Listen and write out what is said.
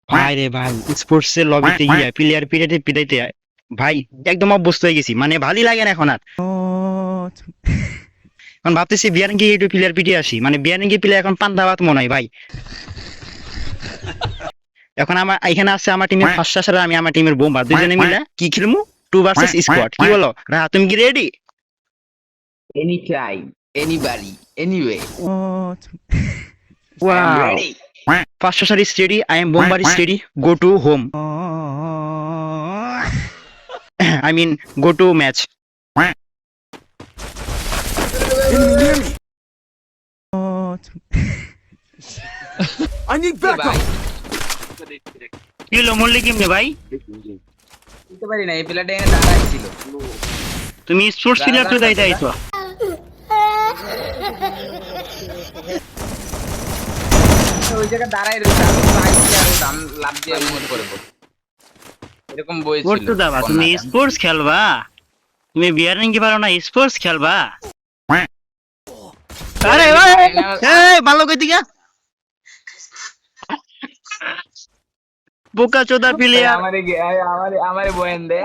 ভাই রে ভাই, স্পোর্টস এর লবিতে গিয়ে প্লেয়ার পিটাইতে পিটাইতে ভাই একদম অভ্যস্ত হয়ে গেছি, মানে ভালোই লাগে না এখন আর। এখন ভাবতেছি বিয়ারিঙ্গি একটু প্লেয়ার পিটিয়ে আসি, মানে বিয়ারিঙ্গি প্লেয়ার এখন পান্তা ভাত মনে হয় ভাই। এখন আমার এখানে আছে আমার টিমের ফার্স্ট আসার, আমি আমার টিমের বোমবার দুইজনে মিলে কি খেলবো, 2 ভার্সেস স্কোয়াড, কি বলো? তুমি কি ready? Anytime, anybody, anyway. I am wow, ready. ফার্স্ট আসার is ready, I am bomber is ready, go to home, I mean go to match. I need Hey, backup. bye. কি হলো, মল্লিক কেমনে ভাই? বুঝতে পারি না এই প্লেয়ারটা এখানে দাঁড়ায় ছিল। তুমি স্পোর্টস প্লেয়ার তো দাইতে আইছো। ওই জায়গায় দাঁড়ায় রয়েছে, আমি তো আইছি আর ও লাফ দিয়ে মুভ করে পড়ছে। এরকম বই ছিল। করতে দাবা, তুমি স্পোর্টস খেলবা? তুমি বিয়ারিঙ্গি পারো না, স্পোর্টস খেলবা? আরে ভাই, এই ভালো কই দিগা বোকা চোদা প্লেয়ার। আমারে বয়েন দে।